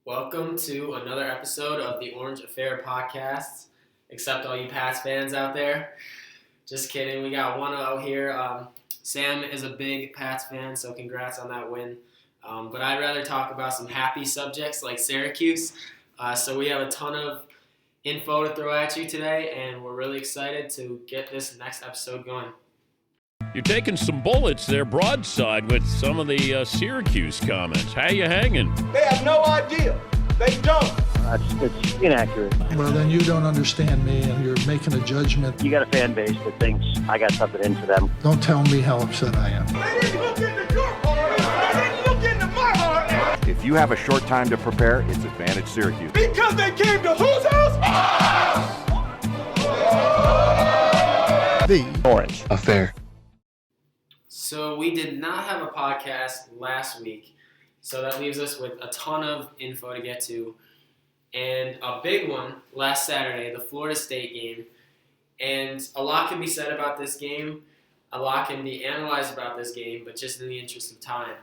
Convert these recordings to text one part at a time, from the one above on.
Welcome to another episode of the Orange Affair podcast. Except all you Pats fans out there. Just kidding. We got 1-0 here. Sam is a big Pats fan, so congrats on that win. But I'd rather talk about some happy subjects like Syracuse. So we have a ton of info to throw at you today, and we're really excited to get this next episode going. You're taking some bullets there broadside with some of the Syracuse comments. How you hanging? They have no idea. They don't. It's inaccurate. Well, then you don't understand me, and you're making a judgment. You got a fan base that thinks I got something in for them. Don't tell me how upset I am. They didn't look into your heart. They didn't look into my heart. If you have a short time to prepare, it's advantage Syracuse. Because they came to whose house? The Orange Affair. So we did not have a podcast last week, so that leaves us with a ton of info to get to. And a big one last Saturday, the Florida State game. And a lot can be said about this game. A lot can be analyzed about this game, but just in the interest of time,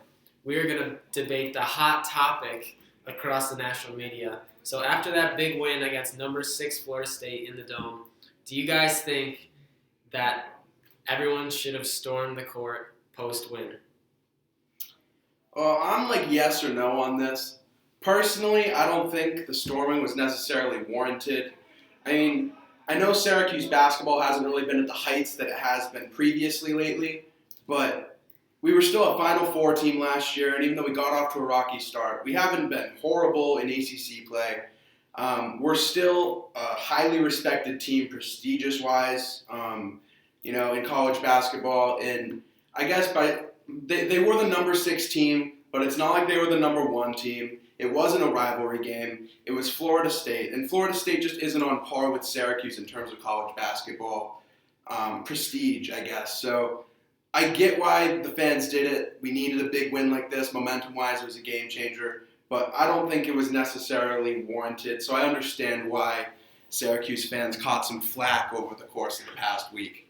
we are going to debate the hot topic across the national media. So after that big win against number 6 Florida State in the Dome, do you guys think that everyone should have stormed the court post-win? I'm like yes or no on this. Personally, I don't think the storming was necessarily warranted. I mean, I know Syracuse basketball hasn't really been at the heights that it has been previously lately, but we were still a Final Four team last year, and even though we got off to a rocky start, we haven't been horrible in ACC play. We're still a highly respected team, prestigious-wise, in college basketball, and I guess they were the number 6 team, but it's not like they were the number 1 team. It wasn't a rivalry game. It was Florida State, and Florida State just isn't on par with Syracuse in terms of college basketball prestige, I guess. So I get why the fans did it. We needed a big win like this. Momentum-wise, it was a game changer, but I don't think it was necessarily warranted. So I understand why Syracuse fans caught some flack over the course of the past week.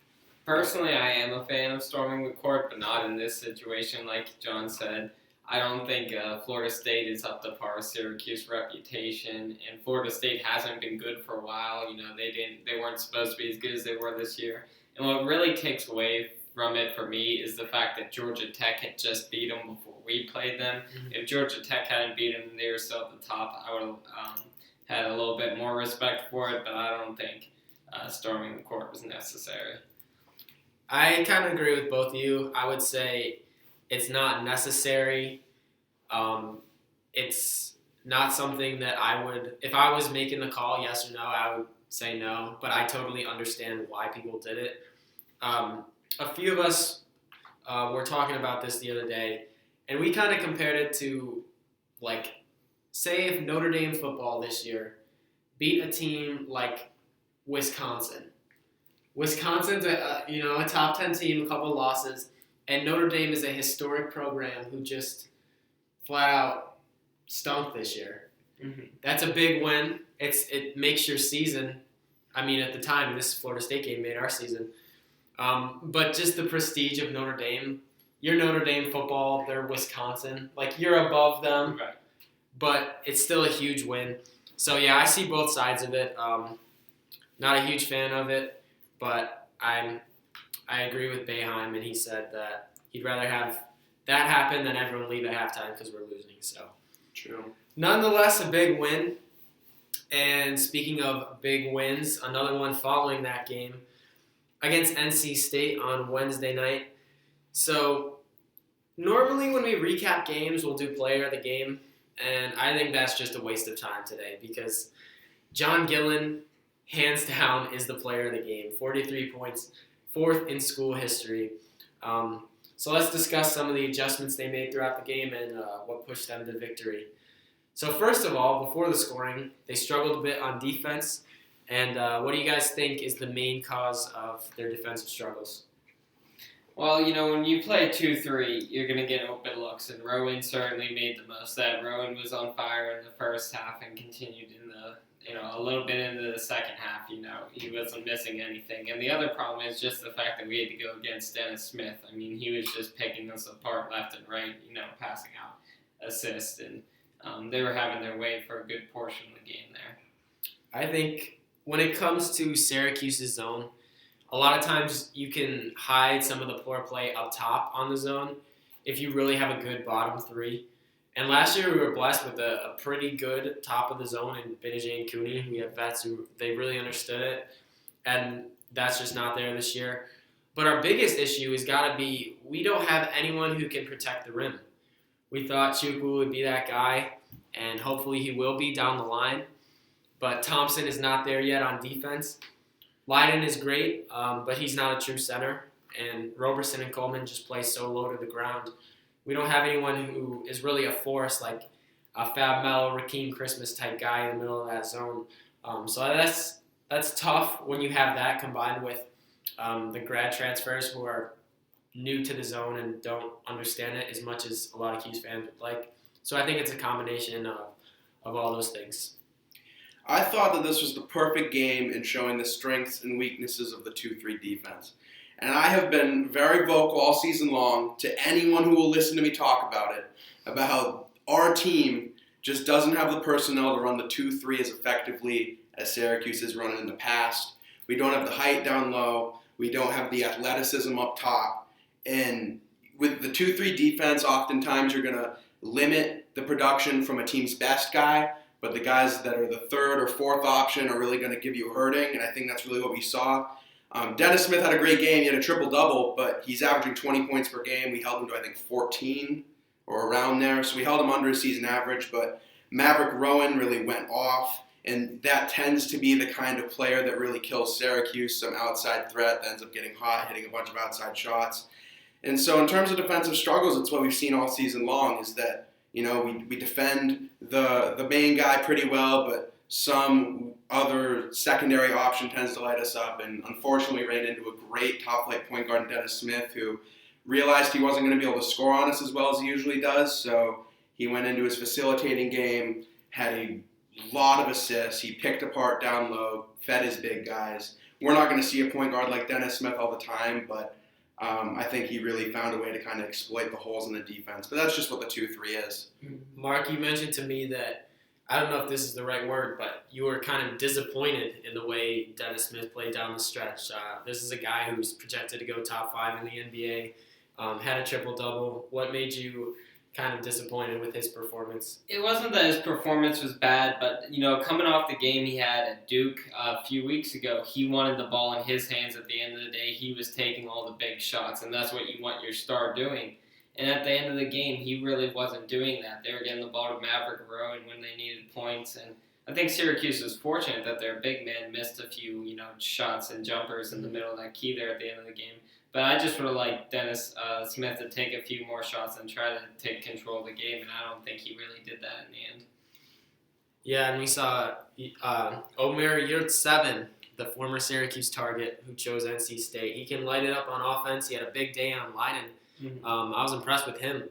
Personally, I am a fan of storming the court, but not in this situation, like John said. I don't think Florida State is up to par with Syracuse reputation, and Florida State hasn't been good for a while. They weren't supposed to be as good as they were this year. And what really takes away from it for me is the fact that Georgia Tech had just beat them before we played them. Mm-hmm. If Georgia Tech hadn't beat them, they were still at the top. I would have had a little bit more respect for it, but I don't think storming the court was necessary. I kind of agree with both of you. I would say it's not necessary. It's not something that I would, if I was making the call, yes or no, I would say no. But I totally understand why people did it. A few of us were talking about this the other day, and we kind of compared it to, like, say if Notre Dame football this year beat a team like Wisconsin. Wisconsin's a top 10 team, a couple losses, and Notre Dame is a historic program who just flat out stunk this year. Mm-hmm. That's a big win. It makes your season. I mean, at the time, this Florida State game made our season. But just the prestige of Notre Dame. You're Notre Dame football. They're Wisconsin. Like, you're above them. Right. But it's still a huge win. So, yeah, I see both sides of it. Not a huge fan of it. But I agree with Boeheim, and he said that he'd rather have that happen than everyone leave at halftime because we're losing. So True. Nonetheless, a big win. And speaking of big wins, another one following that game against NC State on Wednesday night. So normally when we recap games, we'll do player of the game, and I think that's just a waste of time today because John Gillen, hands down, is the player of the game. 43 points, 4th in school history. So let's discuss some of the adjustments they made throughout the game and what pushed them to victory. So first of all, before the scoring, they struggled a bit on defense. And what do you guys think is the main cause of their defensive struggles? Well, when you play 2-3, you're going to get open looks, and Rowan certainly made the most of that. Rowan was on fire in the first half and continued in a little bit into the second half. He wasn't missing anything. And the other problem is just the fact that we had to go against Dennis Smith. I mean, he was just picking us apart left and right, passing out assists. And they were having their way for a good portion of the game there. I think when it comes to Syracuse's zone, a lot of times you can hide some of the poor play up top on the zone if you really have a good bottom three. And last year we were blessed with a pretty good top of the zone in Benajay and Cooney. We have vets who they really understood it, and that's just not there this year. But our biggest issue has got to be we don't have anyone who can protect the rim. We thought Chukwu would be that guy, and hopefully he will be down the line. But Thompson is not there yet on defense. Leiden is great, but he's not a true center. And Roberson and Coleman just play so low to the ground. We don't have anyone who is really a force like a Fab Melo, Rakeem Christmas type guy in the middle of that zone. So that's tough when you have that combined with the grad transfers who are new to the zone and don't understand it as much as a lot of Hughes fans would like. So I think it's a combination of all those things. I thought that this was the perfect game in showing the strengths and weaknesses of the 2-3 defense. And I have been very vocal all season long to anyone who will listen to me talk about it, about how our team just doesn't have the personnel to run the 2-3 as effectively as Syracuse has run it in the past. We don't have the height down low. We don't have the athleticism up top. And with the 2-3 defense, oftentimes you're going to limit the production from a team's best guy, but the guys that are the third or fourth option are really going to give you a hurting, and I think that's really what we saw. Dennis Smith had a great game. He had a triple-double, but he's averaging 20 points per game. We held him to, I think, 14 or around there, so we held him under his season average, but Maverick Rowan really went off, and that tends to be the kind of player that really kills Syracuse, some outside threat that ends up getting hot, hitting a bunch of outside shots. And so in terms of defensive struggles, it's what we've seen all season long is that, you know, we defend the main guy pretty well, but some other secondary option tends to light us up. And unfortunately, we ran into a great top-flight point guard in Dennis Smith who realized he wasn't going to be able to score on us as well as he usually does. So he went into his facilitating game, had a lot of assists. He picked apart down low, fed his big guys. We're not going to see a point guard like Dennis Smith all the time, but I think he really found a way to kind of exploit the holes in the defense. But that's just what the 2-3 is. Mark, you mentioned to me that, I don't know if this is the right word, but you were kind of disappointed in the way Dennis Smith played down the stretch. This is a guy who's projected to go top 5 in the NBA, had a triple-double. What made you kind of disappointed with his performance? It wasn't that his performance was bad, but, you know, coming off the game he had at Duke a few weeks ago, he wanted the ball in his hands at the end of the day. He was taking all the big shots, and that's what you want your star doing. And at the end of the game, he really wasn't doing that. They were getting the ball to Maverick Rowan when they needed points, and I think Syracuse was fortunate that their big man missed a few, you know, shots and jumpers in the middle of that key there at the end of the game. But I just would have liked Dennis Smith to take a few more shots and try to take control of the game, and I don't think he really did that in the end. Yeah, and we saw Omer Yurtseven, the former Syracuse target who chose NC State. He can light it up on offense. He had a big day on Leiden. I was impressed with him.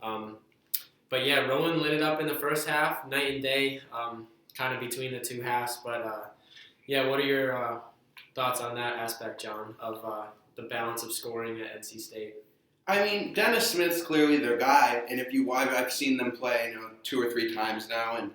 But yeah, Rowan lit it up in the first half, night and day, kind of between the two halves. But yeah, what are your thoughts on that aspect, John, of the balance of scoring at NC State? I mean, Dennis Smith's clearly their guy, and I've seen them play, you know, 2 or 3 times now, and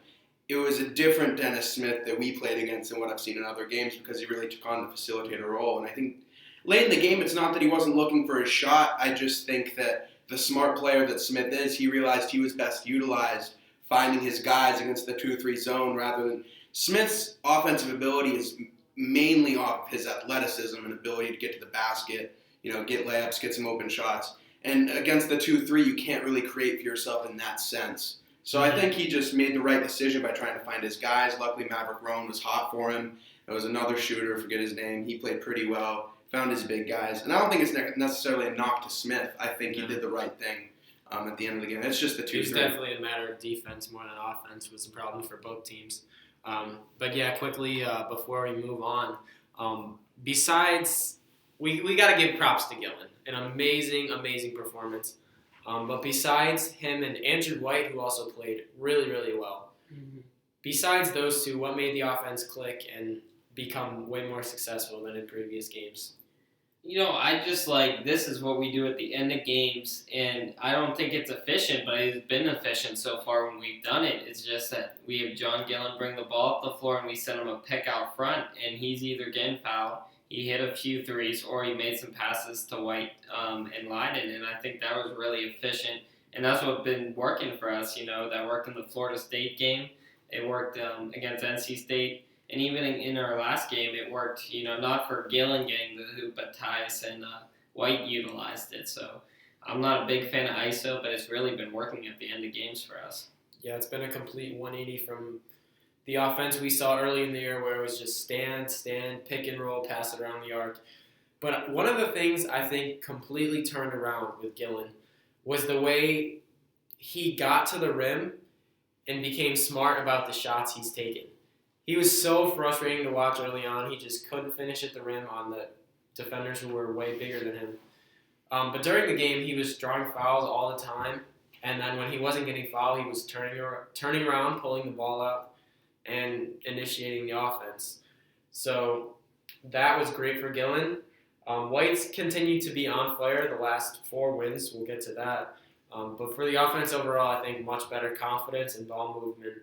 it was a different Dennis Smith that we played against than what I've seen in other games because he really took on the facilitator role. And I think late in the game, it's not that he wasn't looking for his shot. I just think that the smart player that Smith is, he realized he was best utilized finding his guys against the 2-3 zone rather than Smith's offensive ability is mainly off his athleticism and ability to get to the basket, you know, get layups, get some open shots. And against the 2-3, you can't really create for yourself in that sense. So I think he just made the right decision by trying to find his guys. Luckily, Maverick Rowan was hot for him. There was another shooter, I forget his name. He played pretty well, found his big guys. And I don't think it's necessarily a knock to Smith. I think he did the right thing at the end of the game. It's just the 2-3. It's definitely a matter of defense more than offense was the problem for both teams. But yeah, quickly before we move on, besides, we got to give props to Gillen. An amazing, amazing performance. But besides him and Andrew White, who also played really, really well, besides those two, what made the offense click and become way more successful than in previous games? I just this is what we do at the end of games, and I don't think it's efficient, but it's been efficient so far when we've done it. It's just that we have John Gillen bring the ball up the floor, and we send him a pick out front, and he's either getting fouled, he hit a few threes, or he made some passes to White and Leiden, and I think that was really efficient, and that's what's been working for us. That worked in the Florida State game. It worked against NC State. And even in our last game, it worked, not for Gillen getting the hoop, but Tyus and White utilized it. So I'm not a big fan of ISO, but it's really been working at the end of games for us. Yeah, it's been a complete 180 from the offense we saw early in the year where it was just stand, pick and roll, pass it around the arc. But one of the things I think completely turned around with Gillen was the way he got to the rim and became smart about the shots he's taking. He was so frustrating to watch early on. He just couldn't finish at the rim on the defenders who were way bigger than him. But during the game, he was drawing fouls all the time. And then when he wasn't getting fouled, he was turning around, pulling the ball out, and initiating the offense. So that was great for Gillen. White's continued to be on fire the last 4 wins. We'll get to that. But for the offense overall, I think much better confidence and ball movement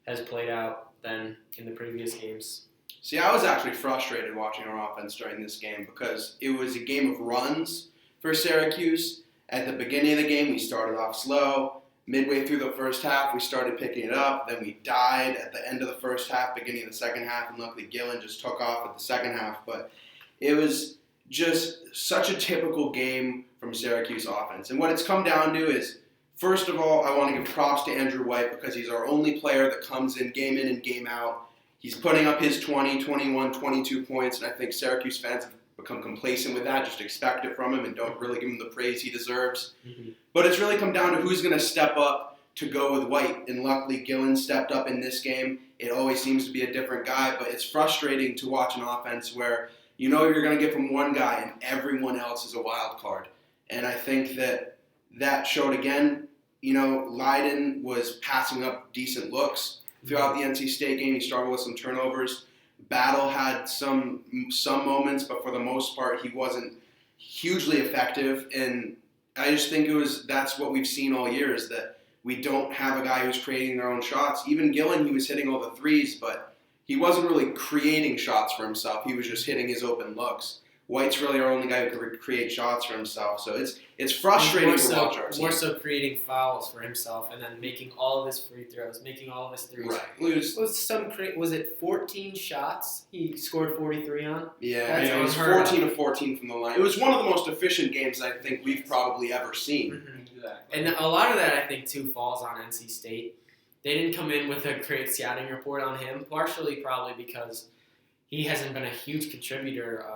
has played out than in the previous games. See, I was actually frustrated watching our offense during this game because it was a game of runs for Syracuse. At the beginning of the game, we started off slow. Midway through the first half, we started picking it up. Then we died at the end of the first half, beginning of the second half, and luckily Gillen just took off at the second half. But it was just such a typical game from Syracuse offense. And what it's come down to is, first of all, I want to give props to Andrew White because he's our only player that comes in and game out. He's putting up his 20, 21, 22 points, and I think Syracuse fans have become complacent with that, just expect it from him and don't really give him the praise he deserves. Mm-hmm. But it's really come down to who's going to step up to go with White, and luckily Gillen stepped up in this game. It always seems to be a different guy, but it's frustrating to watch an offense where you're going to get from one guy and everyone else is a wild card. And I think that showed again. Leiden was passing up decent looks throughout the NC State game. He struggled with some turnovers. Battle had some moments, but for the most part, he wasn't hugely effective. And I just think that's what we've seen all year is that we don't have a guy who's creating their own shots. Even Gillen, he was hitting all the threes, but he wasn't really creating shots for himself. He was just hitting his open looks. White's really our only guy who can create shots for himself. So it's frustrating to watch our team. More so creating fouls for himself and then making all of his free throws, making all of his threes. Right. Was it 14 shots he scored 43 on? Yeah, it was 14 of 14 from the line. It was one of the most efficient games I think we've probably ever seen. Mm-hmm. Exactly. And a lot of that, I think, too, falls on NC State. They didn't come in with a great scouting report on him, partially probably because he hasn't been a huge contributor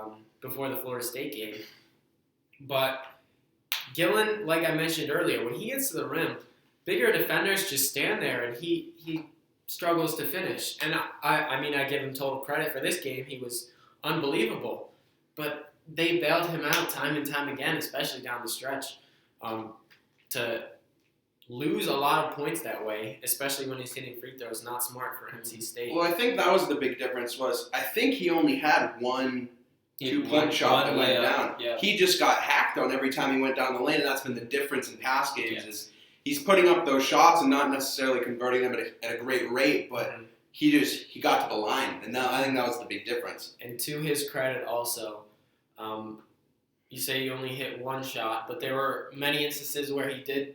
before the Florida State game. But Gillen, like I mentioned earlier, when he gets to the rim, bigger defenders just stand there and he struggles to finish. And I give him total credit for this game. He was unbelievable. But they bailed him out time and time again, especially down the stretch, to lose a lot of points that way, especially when he's hitting free throws. Not smart for NC State. Well, I think that was the big difference I think he only had one 2-point shot that went down. Yeah. He just got hacked on every time he went down the lane, and that's been the difference in past games is he's putting up those shots and not necessarily converting them at a great rate, but he got to the line, and I think that was the big difference. And to his credit also, you say he only hit one shot, but there were many instances where he did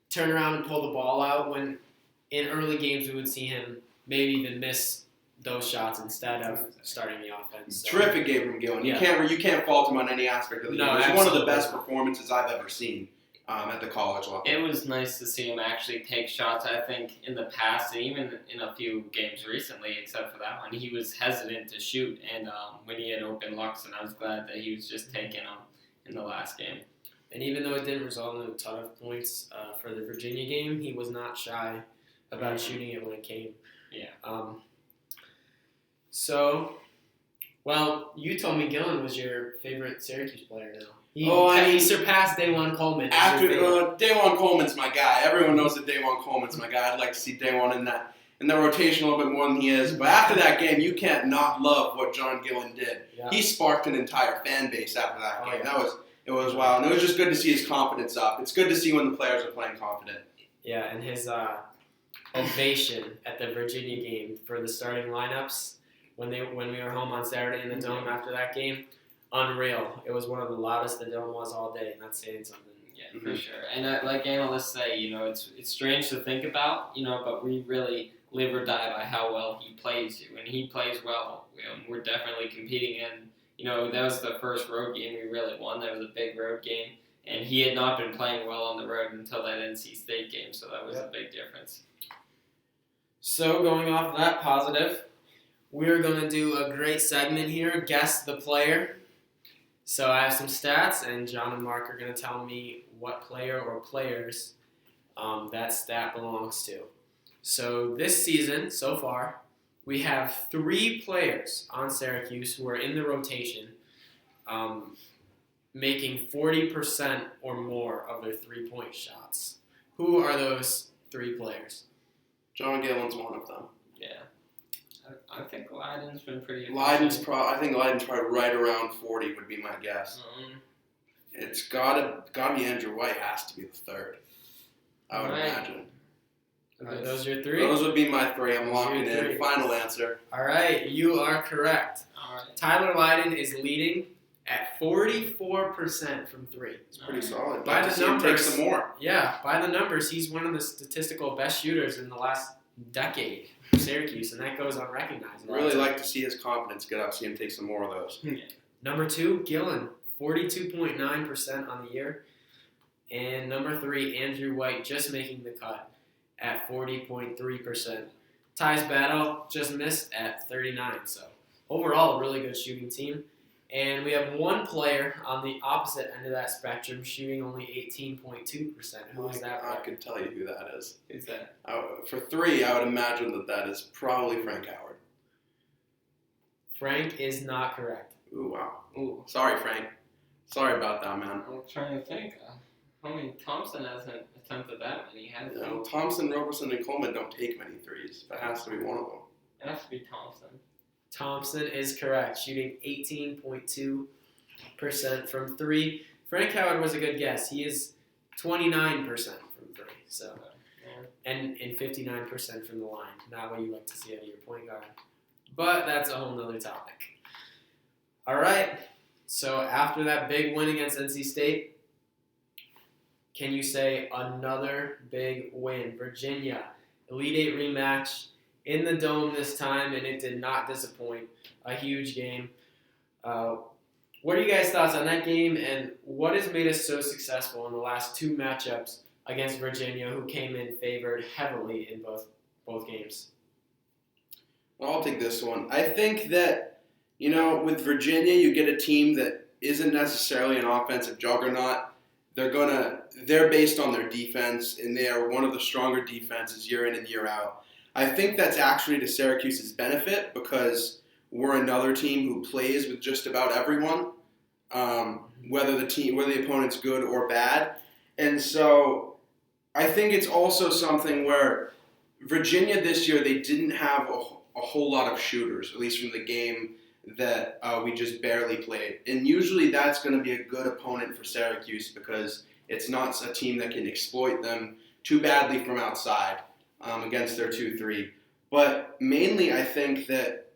turn around and pull the ball out when in early games we would see him maybe even miss those shots instead of starting the offense. So. Terrific game from Gillen. Yeah. You can't fault him on any aspect of the game. It was one of the best performances I've ever seen at the college level. It was nice to see him actually take shots. I think in the past, and even in a few games recently, except for that one, he was hesitant to shoot, and when he had open looks, and I was glad that he was just taking them in the last game. And even though it didn't result in a ton of points for the Virginia game, he was not shy about shooting it when it came. Yeah. You told me Gillen was your favorite Syracuse player now. He surpassed Dajuan Coleman. Dajuan Coleman's my guy. Everyone knows that Dajuan Coleman's my guy. I'd like to see Dajuan in in the rotation a little bit more than he is. But after that game, you can't not love what John Gillen did. Yeah. He sparked an entire fan base after that game. Yeah. It was wild. And it was just good to see his confidence up. It's good to see when the players are playing confident. Yeah, and his ovation at the Virginia game for the starting lineups when we were home on Saturday in the Dome after that game, unreal. It was one of the loudest the Dome was all day, and that's saying something. Yeah, for sure. And like analysts say, it's strange to think about, but we really live or die by how well he plays. When he plays well, we're definitely competing. And that was the first road game we really won. That was a big road game, and he had not been playing well on the road until that NC State game. So that was a big difference. So going off that positive, we're going to do a great segment here, Guess the Player. So I have some stats, and John and Mark are going to tell me what player or players that stat belongs to. So this season, so far, we have 3 players on Syracuse who are in the rotation making 40% or more of their three-point shots. Who are those 3 players? John Gillen's one of them. Yeah. I think Leiden's been pretty efficient. I think Leiden's probably right around 40 would be my guess. It's gotta be Andrew White has to be the third. I would imagine. Are those your 3? Those would be my 3. I'm Those locking are your in. 3. Final answer. All right, you are correct. All right. Tyler Leiden is leading at 44% from 3. It's pretty solid. By Like the to see him take numbers, some more. Yeah, by the numbers, he's one of the statistical best shooters in the last decade for Syracuse, and that goes unrecognized. Really like to see his confidence get up, see him take some more of those. Number 2, Gillen, 42.9% on the year. And number 3, Andrew White, just making the cut at 40.3%. Ty's battle just missed at 39. So overall, a really good shooting team. And we have one player on the opposite end of that spectrum shooting only 18.2%. Who is that? I could tell you who that is. Who's that? For 3, I would imagine that is probably Frank Howard. Frank is not correct. Ooh, wow. Ooh. Sorry, Frank. Sorry about that, man. I'm trying to think. Thompson hasn't attempted that many, has he? Thompson, Roberson, and Coleman don't take many threes. That has to be one of them. It has to be Thompson. Thompson is correct, shooting 18.2% from 3. Frank Howard was a good guess. He is 29% from 3. So, and 59% from the line. Not what you like to see out of your point guard. But that's a whole nother topic. All right. So after that big win against NC State, can you say another big win? Virginia, Elite 8 rematch in the Dome this time, and it did not disappoint. A huge game. What are you guys' thoughts on that game, and what has made us so successful in the last 2 matchups against Virginia, who came in favored heavily in both games? Well, I'll take this one. I think that, with Virginia, you get a team that isn't necessarily an offensive juggernaut. They're based on their defense, and they are one of the stronger defenses year in and year out. I think that's actually to Syracuse's benefit because we're another team who plays with just about everyone, whether the opponent's good or bad. And so I think it's also something where Virginia this year, they didn't have a whole lot of shooters, at least from the game that we just barely played. And usually that's going to be a good opponent for Syracuse because it's not a team that can exploit them too badly from outside against their 2-3. But mainly I think that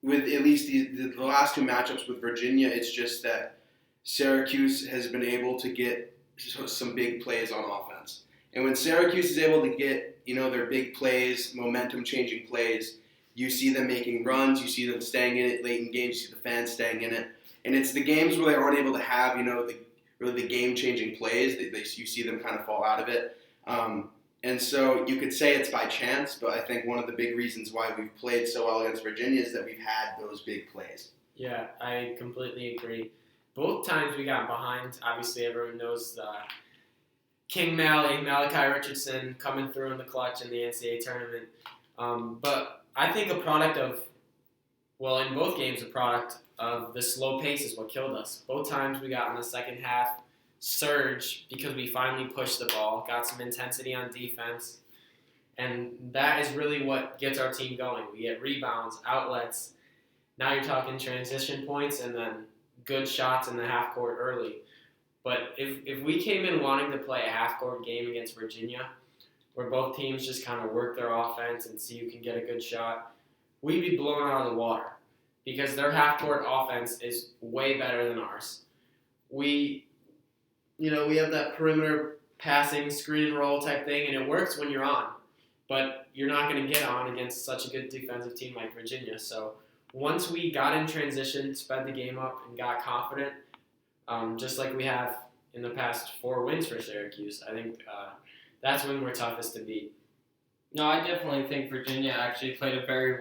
with at least the last 2 matchups with Virginia, it's just that Syracuse has been able to get some big plays on offense. And when Syracuse is able to get, their big plays, momentum-changing plays, you see them making runs, you see them staying in it late in games, you see the fans staying in it. And it's the games where they aren't able to have, the game-changing plays, you see them kind of fall out of it. And so you could say it's by chance, but I think one of the big reasons why we've played so well against Virginia is that we've had those big plays. Yeah, I completely agree. Both times we got behind, obviously everyone knows King Malachi Richardson coming through in the clutch in the NCAA tournament. But I think in both games, a product of the slow pace is what killed us. Both times we got in the second half surge because we finally pushed the ball, got some intensity on defense, And that is really what gets our team going. We get rebounds, outlets. Now you're talking transition points and then good shots in the half court early. But if we came in wanting to play a half court game against Virginia, where both teams just kind of work their offense and see who can get a good shot, we'd be blown out of the water because their half court offense is way better than ours. We have that perimeter passing screen and roll type thing, and it works when you're on. But you're not going to get on against such a good defensive team like Virginia. So once we got in transition, sped the game up, and got confident, just like we have in the past 4 wins for Syracuse, I think that's when we're toughest to beat. No, I definitely think Virginia actually played a very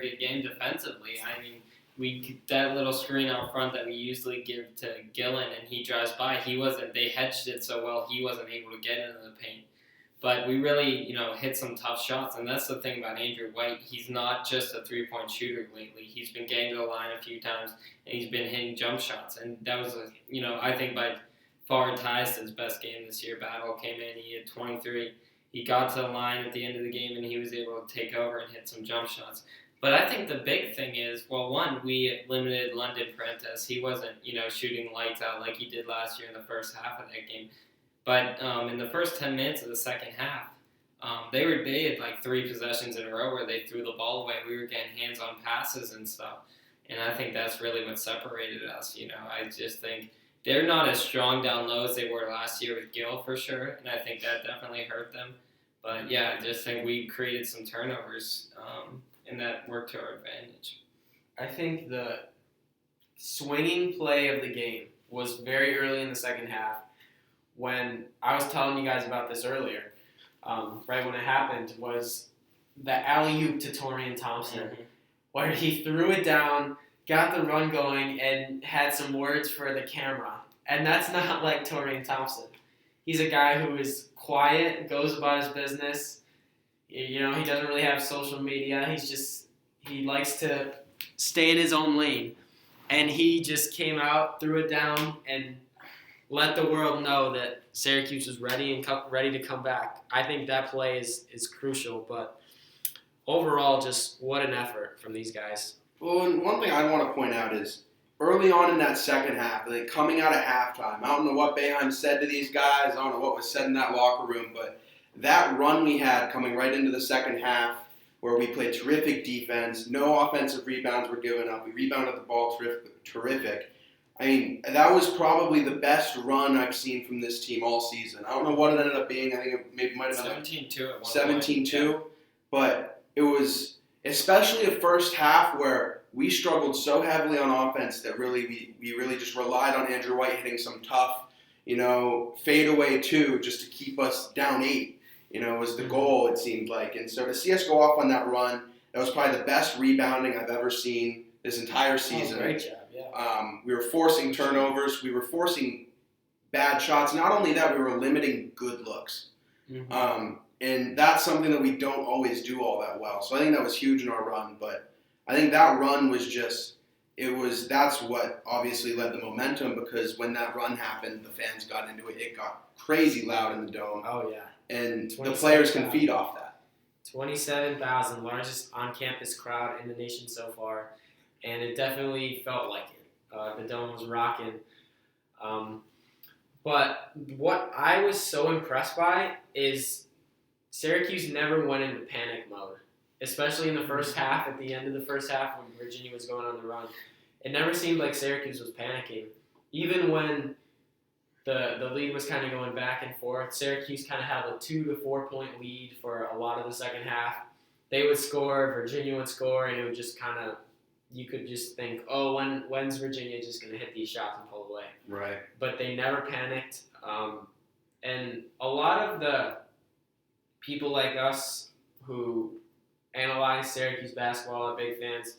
good game defensively. I mean, that little screen out front that we usually give to Gillen and he drives by, they hedged it so well he wasn't able to get into the paint. But we really, hit some tough shots, and that's the thing about Andrew White. He's not just a 3-point shooter lately. He's been getting to the line a few times, and he's been hitting jump shots. And that was, I think by far Tyus's best game this year. Battle came in, he had 23. He got to the line at the end of the game, and he was able to take over and hit some jump shots. But I think the big thing is, one, we limited London Prentice. He wasn't, shooting lights out like he did last year in the first half of that game. But in the first 10 minutes of the second half, they had like 3 possessions in a row where they threw the ball away. We were getting hands-on passes and stuff. And I think that's really what separated us. I just think they're not as strong down low as they were last year with Gill for sure. And I think that definitely hurt them. But yeah, I just think we created some turnovers and that worked to our advantage. I think the swinging play of the game was very early in the second half. When I was telling you guys about this earlier, right when it happened, was the alley-oop to Torian Thompson, where he threw it down, got the run going, and had some words for the camera. And that's not like Torian Thompson. He's a guy who is quiet, goes about his business. He doesn't really have social media. He likes to stay in his own lane. And he just came out, threw it down, and let the world know that Syracuse is ready to come back. I think that play is crucial, but overall, just what an effort from these guys. Well, and one thing I want to point out is early on in that second half, like coming out of halftime, I don't know what Boeheim said to these guys. I don't know what was said in that locker room, but that run we had coming right into the second half where we played terrific defense, no offensive rebounds were given up. We rebounded the ball terrific. I mean, that was probably the best run I've seen from this team all might have ended up being. I think it might have been 17-2 at one 17-2. But it was especially the first half where we struggled so heavily on offense that really we really just relied on Andrew White hitting some tough, fadeaway too, just to keep us down 8. Was the goal, it seemed like. And so to see us go off on that run, that was probably the best rebounding I've ever seen this entire season. Great job. Yeah. We were forcing turnovers. We were forcing bad shots. Not only that, we were limiting good looks. Mm-hmm. And that's something that we don't always do all that well. So I think that was huge in our run. But I think that run was that's what obviously led the momentum, because when that run happened, the fans got into it. It got crazy loud in the Dome. Oh, yeah. And the players can feed off that. 27,000, largest on-campus crowd in the nation so far. And it definitely felt like it. The Dome was rocking. But what I was so impressed by is Syracuse never went into panic mode, especially in the first half, at the end of the first half when Virginia was going on the run. It never seemed like Syracuse was panicking. Even when the lead was kind of going back and forth, Syracuse kind of had a 2 to 4 point lead for a lot of the second half. They would score, Virginia would score, and it would just kind of, you could just think, oh, when's Virginia just going to hit these shots and pull away? Right. But they never panicked. And a lot of the people like us who analyze Syracuse basketball, are big fans,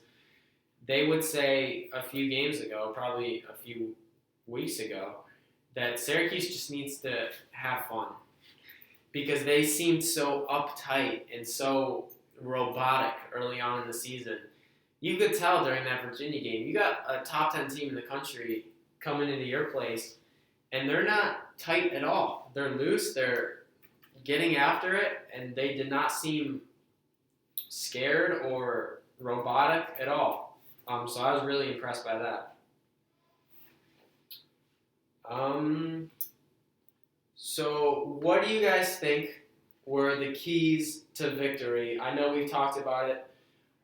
they would say a few games ago, probably a few weeks ago, that Syracuse just needs to have fun. Because they seemed so uptight and so robotic early on in the season. You could tell during that Virginia game, you got a top 10 team in the country coming into your place, and they're not tight at all. They're loose. They're getting after it, and they did not seem scared or robotic at all. So I was really impressed by that. So what do you guys think were the keys to victory? I know we've talked about it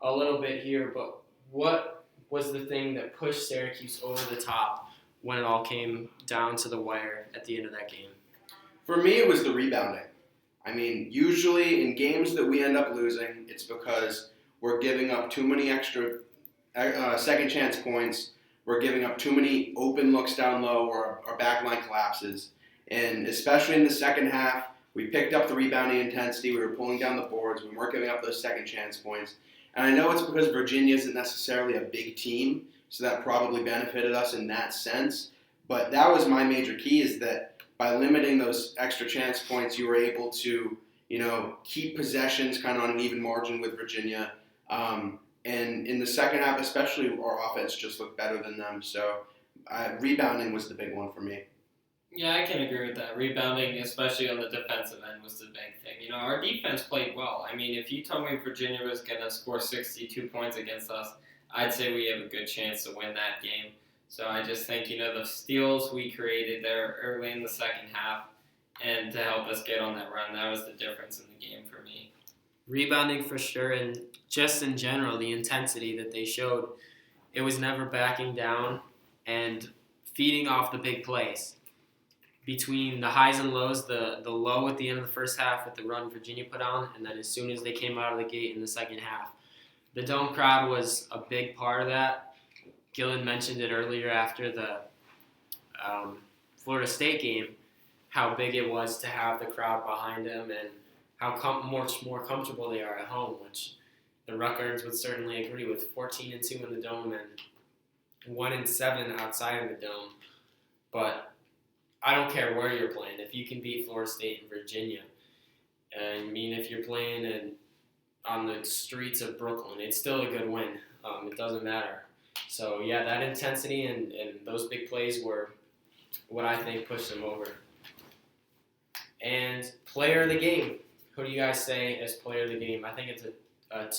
a little bit here, but what was the thing that pushed Syracuse over the top when it all came down to the wire at the end of that game? For me, it was the rebounding. I mean, usually in games that we end up losing, it's because we're giving up too many extra second chance points. We're giving up too many open looks down low, or our back line collapses. And especially in the second half, we picked up the rebounding intensity. We were pulling down the boards. We weren't giving up those second chance points. And I know it's because Virginia isn't necessarily a big team, so that probably benefited us in that sense. But that was my major key, is that by limiting those extra chance points, you were able to, keep possessions kind of on an even margin with Virginia. And in the second half, especially, our offense just looked better than them. So rebounding was the big one for me. Yeah, I can agree with that. Rebounding, especially on the defensive end, was the big thing. Our defense played well. I mean, if you told me Virginia was going to score 62 points against us, I'd say we have a good chance to win that game. So I just think, the steals we created there early in the second half and to help us get on that run, that was the difference in the game for me. Rebounding for sure, and just in general, the intensity that they showed, it was never backing down and feeding off the big plays. Between the highs and lows, the low at the end of the first half with the run Virginia put on, and then as soon as they came out of the gate in the second half, the Dome crowd was a big part of that. Gillen mentioned it earlier after the Florida State game, how big it was to have the crowd behind them and how much more comfortable they are at home, which the Rutgers would certainly agree with. 14-2 in the Dome and 1-7 outside of the Dome. But I don't care where you're playing. If you can beat Florida State and Virginia, if you're playing on the streets of Brooklyn, it's still a good win. It doesn't matter. So, yeah, that intensity and those big plays were what I think pushed them over. And player of the game. Who do you guys say as player of the game? I think it's a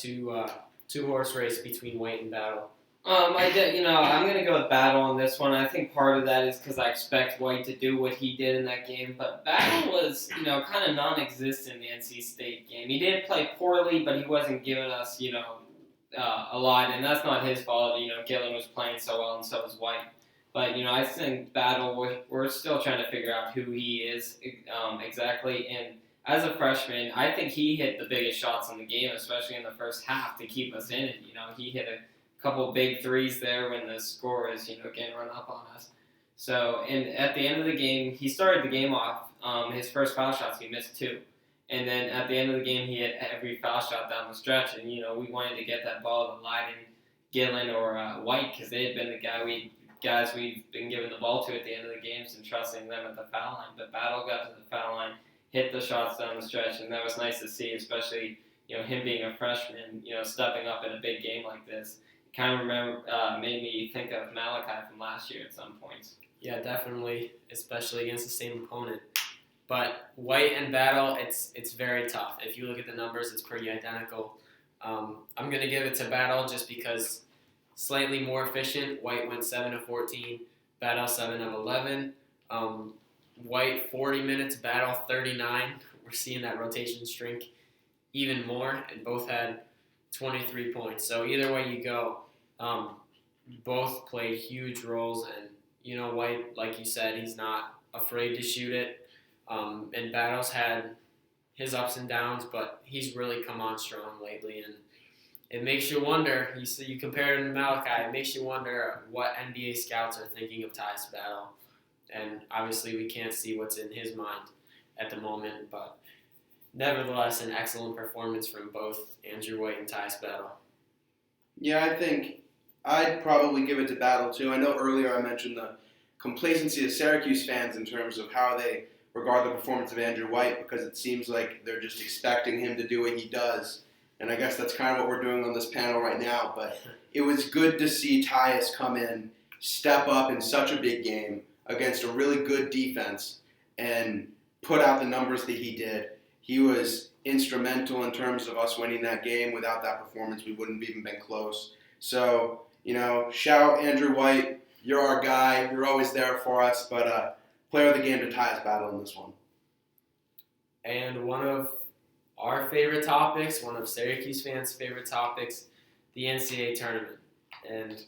two-horse race between White and Battle. I'm going to go with Battle on this one. I think part of that is because I expect White to do what he did in that game. But Battle was, kind of non-existent in the NC State game. He didn't play poorly, but he wasn't giving us, a lot. And that's not his fault. Gillen was playing so well and so was White. But, I think Battle, we're still trying to figure out who he is exactly. And as a freshman, I think he hit the biggest shots in the game, especially in the first half, to keep us in it. He hit a couple big threes there when the score is, getting run up on us. So, and at the end of the game, he started the game off. His first foul shots, he missed 2. And then at the end of the game, he hit every foul shot down the stretch. And, we wanted to get that ball to Leiden, Gillen, or White, because they had been the guys we've been giving the ball to at the end of the games and trusting them at the foul line. But Battle got to the foul line, hit the shots down the stretch, and that was nice to see, especially, him being a freshman, stepping up in a big game like this. Kind of made me think of Malachi from last year at some points. Yeah, definitely, especially against the same opponent. But White and Battle, it's very tough. If you look at the numbers, it's pretty identical. I'm going to give it to Battle just because slightly more efficient. White went 7 of 14, Battle 7 of 11. White 40 minutes, Battle 39. We're seeing that rotation shrink even more, and both had 23 points. So either way you go, both played huge roles. And, White, like you said, he's not afraid to shoot it. And Battle's had his ups and downs, but he's really come on strong lately. And it makes you wonder, you compare him to Malachi, it makes you wonder what NBA scouts are thinking of Tyus Battle. And obviously we can't see what's in his mind at the moment, but nevertheless, an excellent performance from both Andrew White and Tyus Battle. Yeah, I think I'd probably give it to Battle too. I know earlier I mentioned the complacency of Syracuse fans in terms of how they regard the performance of Andrew White, because it seems like they're just expecting him to do what he does. And I guess that's kind of what we're doing on this panel right now. But it was good to see Tyus come in, step up in such a big game against a really good defense, and put out the numbers that he did. he was instrumental in terms of us winning that game. Without that performance, we wouldn't have even been close. So, shout out Andrew White. You're our guy. You're always there for us. But player of the game to tie us battle in this one. And one of our favorite topics, one of Syracuse fans' favorite topics, the NCAA tournament. And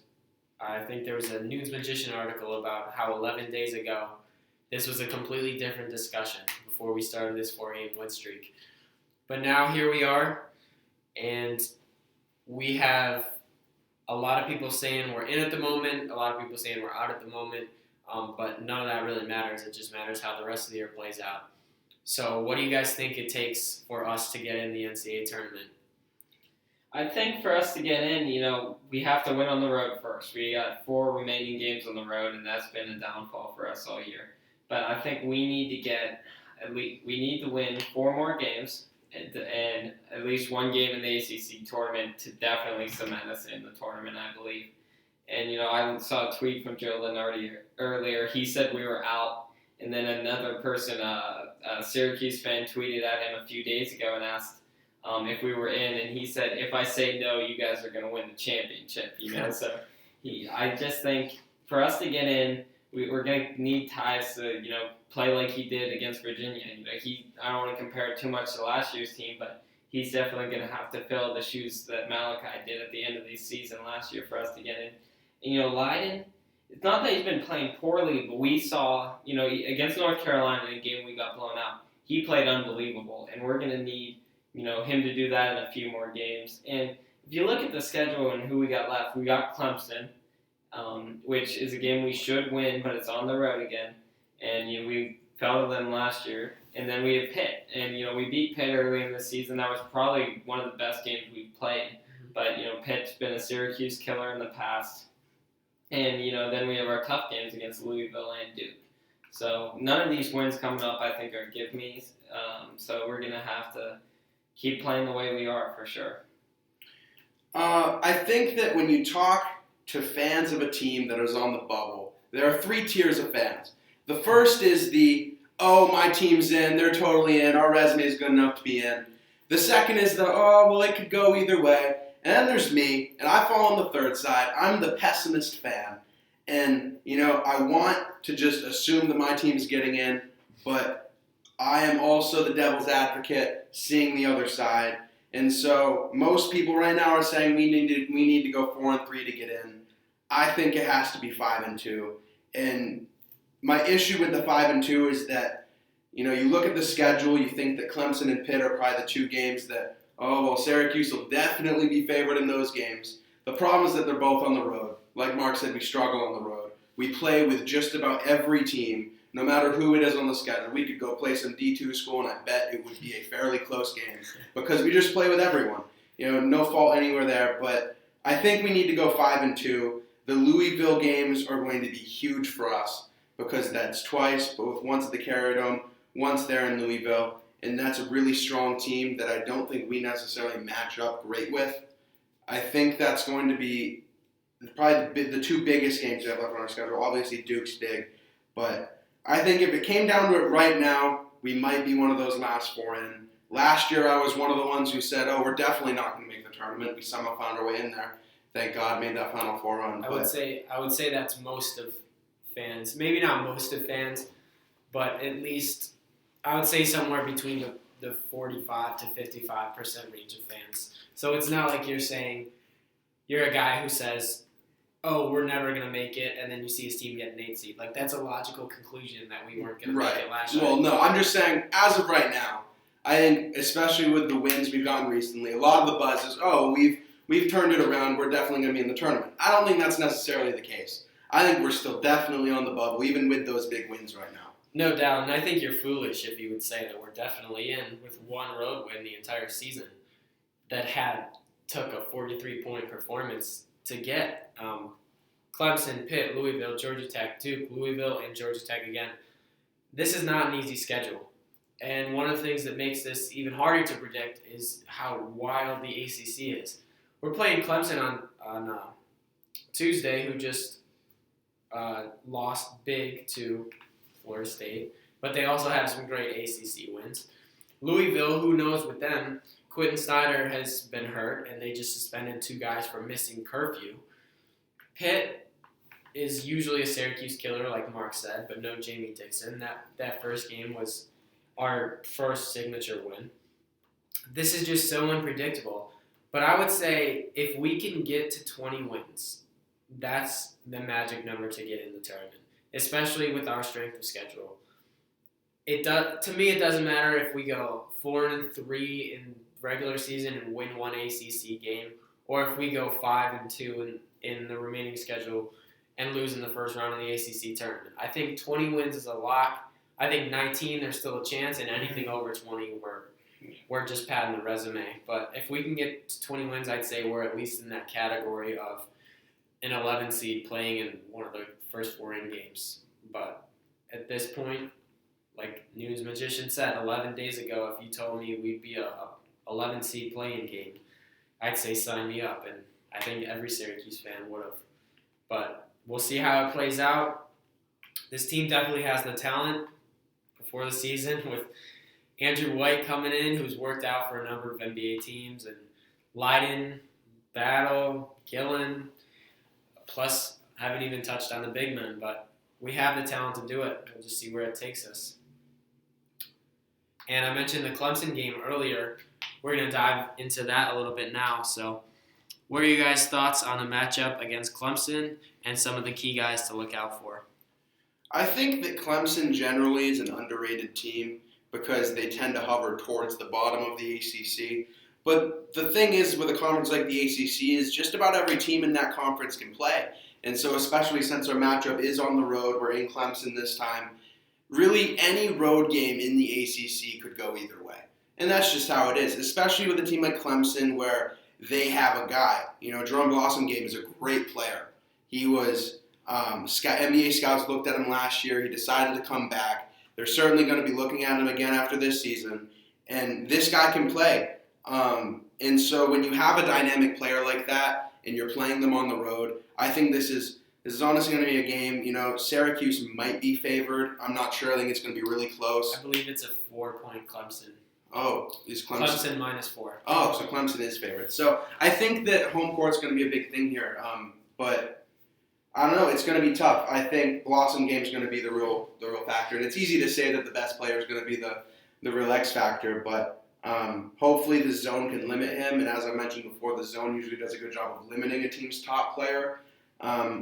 I think there was a News Magician article about how 11 days ago, this was a completely different discussion before we started this 4-game win streak. But now here we are, and we have a lot of people saying we're in at the moment, a lot of people saying we're out at the moment, but none of that really matters. It just matters how the rest of the year plays out. So what do you guys think it takes for us to get in the NCAA tournament? I think for us to get in, we have to win on the road first. We got 4 remaining games on the road, and that's been a downfall for us all year. But I think we need to win 4 more games and at least 1 game in the ACC tournament to definitely cement us in the tournament, I believe. And, I saw a tweet from Joe Lenardi earlier. He said we were out, and then another person, a Syracuse fan, tweeted at him a few days ago and asked if we were in, and he said, if I say no, you guys are going to win the championship, So I just think for us to get in, we're going to need ties to, play like he did against Virginia. I don't want to compare it too much to last year's team, but he's definitely going to have to fill the shoes that Malachi did at the end of the season last year for us to get in. And, Leiden, it's not that he's been playing poorly, but we saw, against North Carolina in a game we got blown out, he played unbelievable, and we're going to need, him to do that in a few more games. And if you look at the schedule and who we got left, we got Clemson, which is a game we should win, but it's on the road again. And, we fell to them last year. And then we have Pitt. And, we beat Pitt early in the season. That was probably one of the best games we've played. But, Pitt's been a Syracuse killer in the past. And, then we have our tough games against Louisville and Duke. So none of these wins coming up, I think, are give-me's. So we're going to have to keep playing the way we are for sure. I think that when you talk to fans of a team that is on the bubble, there are 3 tiers of fans. The first is my team's in, they're totally in, our resume is good enough to be in. The second is it could go either way. And then there's me, and I fall on the third side. I'm the pessimist fan. And, I want to just assume that my team's getting in, but I am also the devil's advocate, seeing the other side. And so most people right now are saying we need to go 4-3 to get in. I think it has to be 5-2. And my issue with the 5-2 is that, you look at the schedule, you think that Clemson and Pitt are probably the 2 games that, Syracuse will definitely be favored in those games. The problem is that they're both on the road. Like Mark said, we struggle on the road. We play with just about every team, no matter who it is on the schedule. We could go play some D2 school, and I bet it would be a fairly close game because we just play with everyone. No fault anywhere there. But I think we need to go 5-2. The Louisville games are going to be huge for us because that's twice, both once at the Carrier Dome, once there in Louisville. And that's a really strong team that I don't think we necessarily match up great with. I think that's going to be probably the 2 biggest games we have left on our schedule. Obviously, Duke's big. But I think if it came down to it right now, we might be one of those last 4 in. Last year, I was one of the ones who said, we're definitely not going to make the tournament. We somehow found our way in there. Thank God, made that Final Four run. I would say that's most of fans. Maybe not most of fans, but at least I would say somewhere between the 45 to 55% range of fans. So it's not like you're saying you're a guy who says, we're never going to make it, and then you see his team get an 8 seed. Like, that's a logical conclusion that we weren't going to make it last year. Well, no, I'm just saying, as of right now, I think, especially with the wins we've gotten recently, a lot of the buzz is, we've turned it around, we're definitely going to be in the tournament. I don't think that's necessarily the case. I think we're still definitely on the bubble, even with those big wins right now. No doubt, and I think you're foolish if you would say that we're definitely in with 1 road win the entire season that took a 43-point performance to get Clemson, Pitt, Louisville, Georgia Tech, Duke, Louisville, and Georgia Tech again. This is not an easy schedule, and one of the things that makes this even harder to predict is how wild the ACC is. We're playing Clemson on Tuesday, who just lost big to Florida State, but they also have some great ACC wins. Louisville, who knows with them? Quentin Snyder has been hurt, and they just suspended 2 guys for missing curfew. Pitt is usually a Syracuse killer, like Mark said, but no Jamie Dixon. That first game was our first signature win. This is just so unpredictable. But I would say if we can get to 20 wins, that's the magic number to get in the tournament, especially with our strength of schedule. To me, it doesn't matter if we go 4-3 in regular season and win 1 ACC game, or if we go 5-2 in the remaining schedule and lose in the first round of the ACC tournament. I think 20 wins is a lock. I think 19, there's still a chance, and anything over 20, we're just padding the resume. But if we can get to 20 wins, I'd say we're at least in that category of an 11 seed playing in one of the first 4 in games. But at this point, like News Magician said 11 days ago, if you told me we'd be a 11 seed playing game, I'd say sign me up, and I think every Syracuse fan would have. But we'll see how it plays out. This team definitely has the talent before the season with Andrew White coming in, who's worked out for a number of NBA teams, and Leiden, Battle, Gillen, plus haven't even touched on the big men, but we have the talent to do it. We'll just see where it takes us. And I mentioned the Clemson game earlier. We're going to dive into that a little bit now. So what are you guys' thoughts on the matchup against Clemson and some of the key guys to look out for? I think that Clemson generally is an underrated team because they tend to hover towards the bottom of the ACC. But the thing is with a conference like the ACC is just about every team in that conference can play. And so especially since our matchup is on the road, we're in Clemson this time, really any road game in the ACC could go either way. And that's just how it is, especially with a team like Clemson where they have a guy. Jerome Blossomgame is a great player. He was, NBA scouts looked at him last year. He decided to come back. They're certainly going to be looking at him again after this season. And this guy can play. And so when you have a dynamic player like that and you're playing them on the road, I think this is honestly going to be a game. Syracuse might be favored. I'm not sure. I think it's going to be really close. I believe it's a 4-point Clemson. Oh, is Clemson? Clemson -4. Oh, so Clemson is favored. So I think that home court's going to be a big thing here. But I don't know. It's going to be tough. I think Blossomgame's going to be the real factor. And it's easy to say that the best player is going to be the real X factor. But hopefully the zone can limit him. And as I mentioned before, the zone usually does a good job of limiting a team's top player.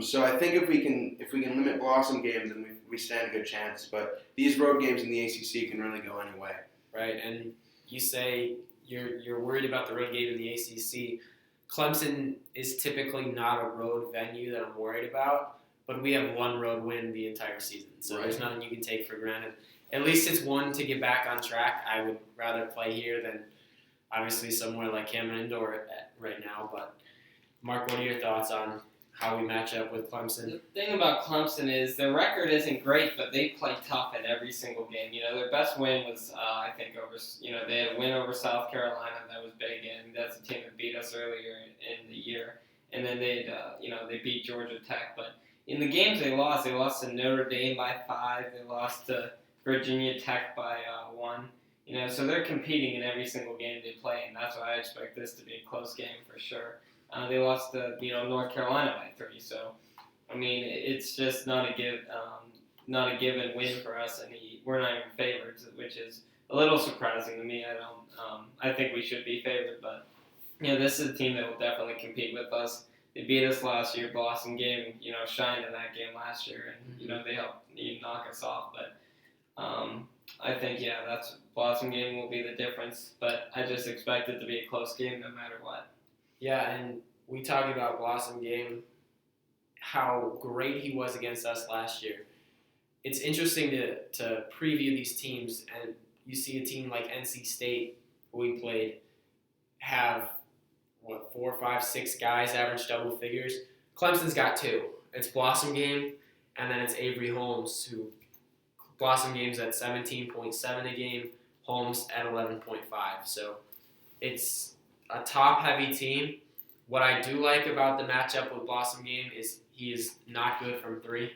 So I think if we can limit Blossomgame, then we stand a good chance. But these road games in the ACC can really go any way. Right, and you say you're worried about the road game in the ACC. Clemson is typically not a road venue that I'm worried about, but we have 1 road win the entire season, so Right. There's nothing you can take for granted. At least it's 1 to get back on track. I would rather play here than obviously somewhere like Cameron Indoor right now. But Mark, what are your thoughts on how we match up with Clemson? The thing about Clemson is their record isn't great, but they play tough in every single game. Their best win was, I think, over. They had a win over South Carolina that was big, and that's a team that beat us earlier in the year. And then they beat Georgia Tech. But in the games they lost to Notre Dame by 5. They lost to Virginia Tech by 1. So they're competing in every single game they play, and that's why I expect this to be a close game for sure. They lost to North Carolina by 3, so I mean it's just not a given win for us, and we're not even favorites, which is a little surprising to me. I think we should be favored, but this is a team that will definitely compete with us. They beat us last year. Blossomgame, shined in that game last year, and they helped knock us off. But I think that's Blossomgame will be the difference. But I just expect it to be a close game no matter what. Yeah, and we talked about Blossomgame, how great he was against us last year. It's interesting to preview these teams, and you see a team like NC State, who we played, have, 4, 5, 6 guys average double figures. Clemson's got 2. It's Blossomgame, and then it's Avery Holmes, who Blossomgame's at 17.7 a game, Holmes at 11.5. So it's a top-heavy team. What I do like about the matchup with Blossomgame is he is not good from 3.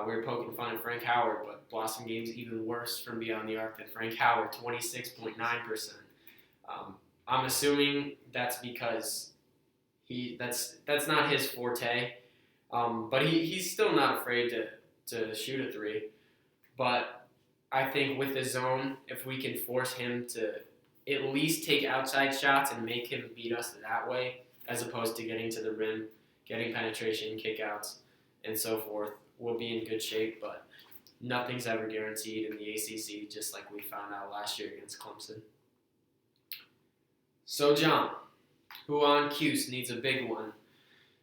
We were poking fun at Frank Howard, but Blossom Game's even worse from beyond the arc than Frank Howard, 26.9%. I'm assuming that's because that's not his forte, but he's still not afraid to shoot a three. But I think with the zone, if we can force him to at least take outside shots and make him beat us that way, as opposed to getting to the rim, getting penetration, kickouts, and so forth, we'll be in good shape. But nothing's ever guaranteed in the ACC, just like we found out last year against Clemson. So, John, who on Cuse needs a big one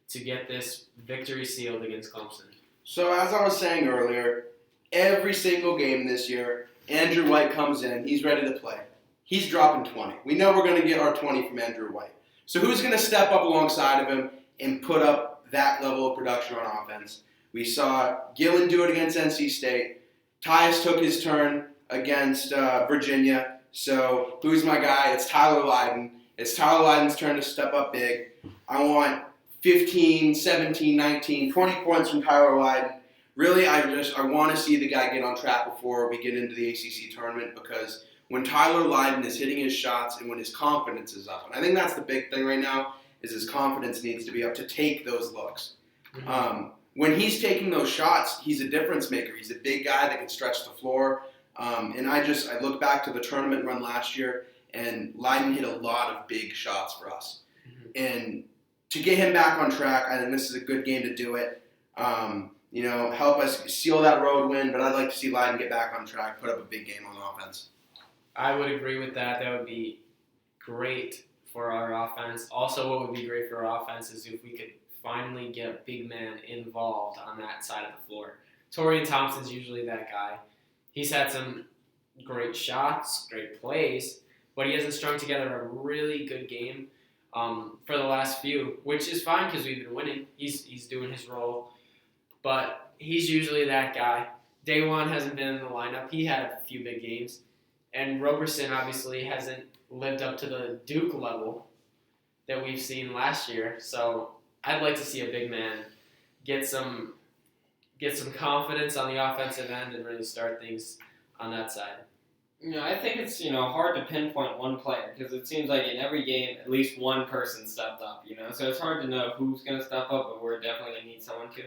to get this victory sealed against Clemson? So as I was saying earlier, every single game this year, Andrew White comes in. He's ready to play. He's dropping 20. We know we're going to get our 20 from Andrew White. So who's going to step up alongside of him and put up that level of production on offense? We saw Gillen do it against NC State. Tyus took his turn against Virginia. So who's my guy? It's Tyler Lydon. It's Tyler Lydon's turn to step up big. I want 15, 17, 19, 20 points from Tyler Lydon. Really, I want to see the guy get on track before we get into the ACC tournament, because when Tyler Lydon is hitting his shots and when his confidence is up, and I think that's the big thing right now, is his confidence needs to be up to take those looks. Mm-hmm. When he's taking those shots, he's a difference maker. He's a big guy that can stretch the floor. And I look back to the tournament run last year, and Lydon hit a lot of big shots for us. Mm-hmm. And to get him back on track, I think this is a good game to do it. Help us seal that road win, but I'd like to see Lydon get back on track, put up a big game on offense. I would agree with that. That would be great for our offense. Also, what would be great for our offense is if we could finally get a big man involved on that side of the floor. Torian Thompson's usually that guy. He's had some great shots, great plays, but he hasn't strung together a really good game for the last few, which is fine because we've been winning. He's doing his role, but he's usually that guy. Daewon hasn't been in the lineup. He had a few big games. And Roberson obviously hasn't lived up to the Duke level that we've seen last year. So I'd like to see a big man get some confidence on the offensive end and really start things on that side. I think it's hard to pinpoint one player because it seems like in every game at least one person stepped up. So it's hard to know who's going to step up, but we're definitely going to need someone to.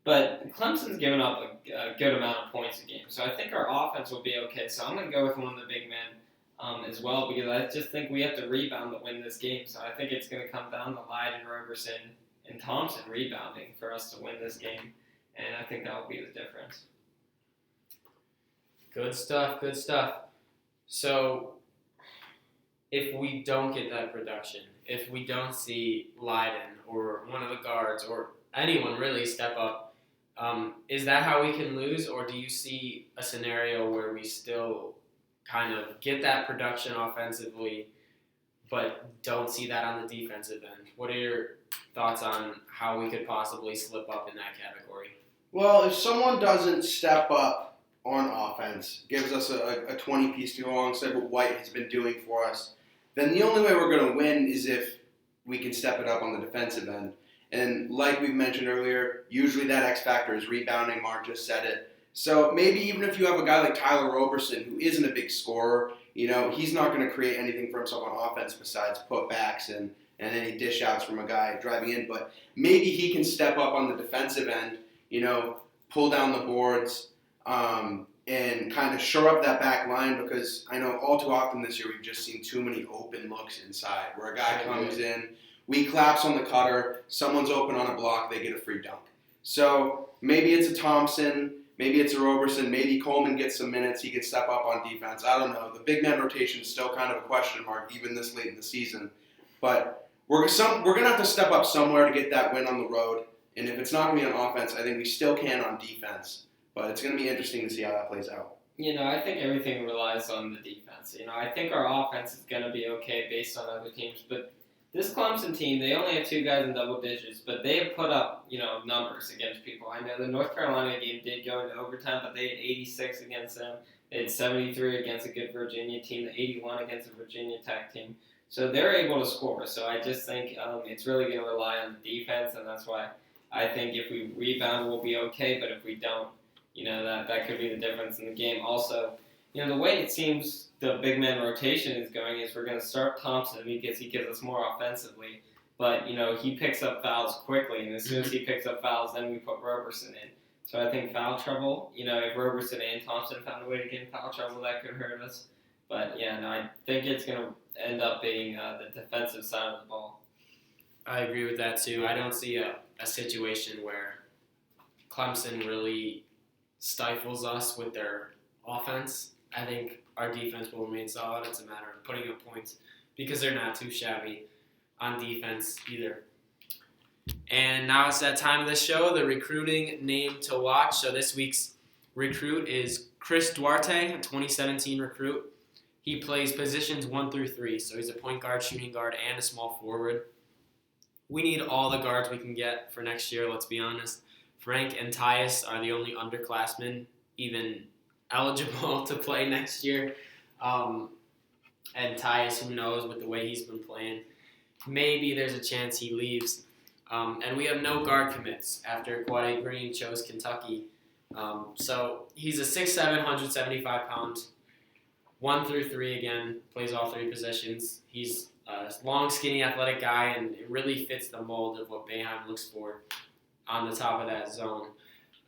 But Clemson's given up a good amount of points a game, so I think our offense will be okay. So I'm going to go with one of the big men as well, because I just think we have to rebound to win this game. So I think it's going to come down to Lydon, Roberson, and Thompson rebounding for us to win this game, and I think that will be the difference. Good stuff, good stuff. So if we don't get that production, if we don't see Lydon or one of the guards or anyone really step up, is that how we can lose, or do you see a scenario where we still kind of get that production offensively but don't see that on the defensive end? What are your thoughts on how we could possibly slip up in that category? Well, if someone doesn't step up on offense, gives us a 20-piece to go alongside what White has been doing for us, then the only way we're going to win is if we can step it up on the defensive end. And like we've mentioned earlier, usually that X factor is rebounding. Mark just said it. So maybe even if you have a guy like Tyler Roberson, who isn't a big scorer, he's not going to create anything for himself on offense besides putbacks and any dish outs from a guy driving in. But maybe he can step up on the defensive end, pull down the boards, and kind of shore up that back line, because I know all too often this year we've just seen too many open looks inside where a guy comes in, we collapse on the cutter, someone's open on a block, they get a free dunk. So maybe it's a Thompson, maybe it's a Roberson, maybe Coleman gets some minutes, he can step up on defense. I don't know. The big man rotation is still kind of a question mark even this late in the season. But we're going to have to step up somewhere to get that win on the road. And if it's not going to be on offense, I think we still can on defense. But it's going to be interesting to see how that plays out. I think everything relies on the defense. I think our offense is going to be okay based on other teams. But this Clemson team, they only have 2 guys in double digits, but they have put up, numbers against people. I know the North Carolina game did go into overtime, but they had 86 against them. They had 73 against a good Virginia team, 81 against a Virginia Tech team. So they're able to score. So I just think it's really going to rely on the defense, and that's why I think if we rebound, we'll be okay. But if we don't, that could be the difference in the game. Also, the way it seems the big man rotation is going is we're going to start Thompson because he gives us more offensively. But, he picks up fouls quickly, and as soon as he picks up fouls, then we put Roberson in. So I think foul trouble, if Roberson and Thompson found a way to get in foul trouble, that could hurt us. But, I think it's going to end up being the defensive side of the ball. I agree with that too. I don't see a situation where Clemson really stifles us with their offense. I think our defense will remain solid. It's a matter of putting up points because they're not too shabby on defense either. And now it's that time of the show, the recruiting name to watch. So this week's recruit is Chris Duarte, a 2017 recruit. He plays positions 1 through 3, so he's a point guard, shooting guard, and a small forward. We need all the guards we can get for next year, let's be honest. Frank and Tyus are the only underclassmen even eligible to play next year. And Tyus, who knows with the way he's been playing, maybe there's a chance he leaves. And we have no guard commits after Quade Green chose Kentucky. So he's a 6'7", 175 pounds, 1 through 3 again, plays all 3 positions. He's a long, skinny, athletic guy, and it really fits the mold of what Boeheim looks for on the top of that zone.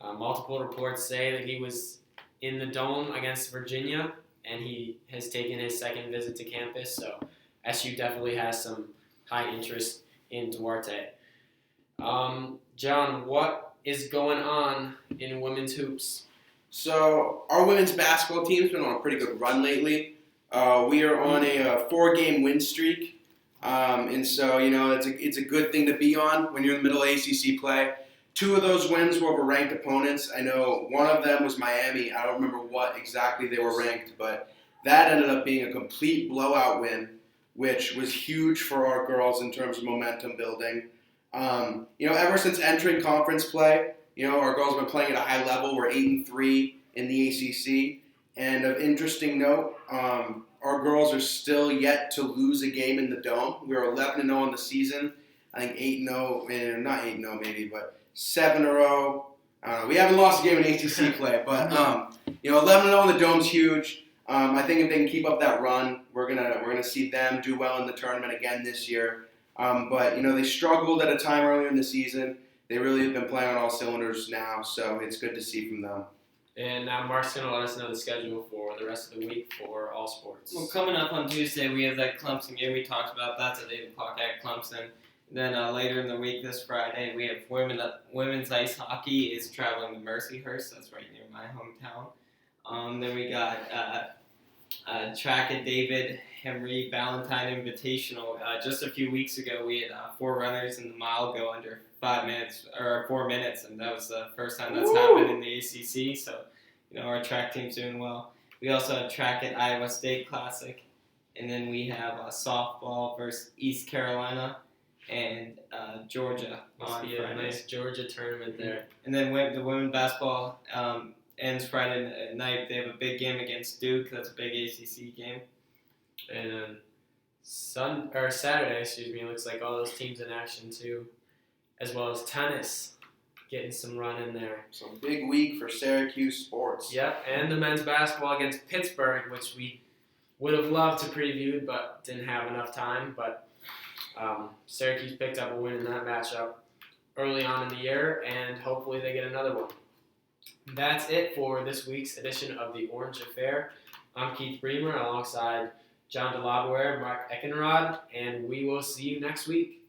Multiple reports say that he was in the Dome against Virginia, and he has taken his second visit to campus, so SU definitely has some high interest in Duarte. John, what is going on in women's hoops? So our women's basketball team's been on a pretty good run lately. We are on a 4-game win streak, and so it's a good thing to be on when you're in the middle of ACC play. 2 of those wins were over ranked opponents. I know one of them was Miami. I don't remember what exactly they were ranked, but that ended up being a complete blowout win, which was huge for our girls in terms of momentum building. Ever since entering conference play, our girls have been playing at a high level. We're 8-3 in the ACC. And of interesting note, our girls are still yet to lose a game in the Dome. We are 11-0 on the season. I think 8-0, not 8-0 maybe, but 7-0. We haven't lost a game in ACC play, but 11-0 in the Dome's huge. I think if they can keep up that run, we're gonna see them do well in the tournament again this year. But they struggled at a time earlier in the season. They really have been playing on all cylinders now, so it's good to see from them. And now Mark's going to let us know the schedule for the rest of the week for all sports. Well, coming up on Tuesday, we have that Clemson game we talked about. That's at 8 o'clock at Clemson. Then later in the week, this Friday, we have women's ice hockey is traveling to Mercyhurst. That's right near my hometown. Then we got track at David Henry Valentine Invitational. Just a few weeks ago, we had 4 runners in the mile go under 4 minutes, and that was the first time that's happened in the ACC. So, our track team's doing well. We also have track at Iowa State Classic, and then we have softball versus East Carolina and Georgia on Friday. A nice Georgia tournament there. And then the women's basketball ends Friday night. They have a big game against Duke. That's a big ACC game. And Saturday, it looks like all those teams in action too, as well as tennis getting some run in there. So big week for Syracuse sports. Yep, and the men's basketball against Pittsburgh, which we would have loved to preview but didn't have enough time. But Syracuse picked up a win in that matchup early on in the year, and hopefully they get another one. That's it for this week's edition of the Orange Affair. I'm Keith Bremer alongside John DeLabware and Mark Eckenrod, and we will see you next week.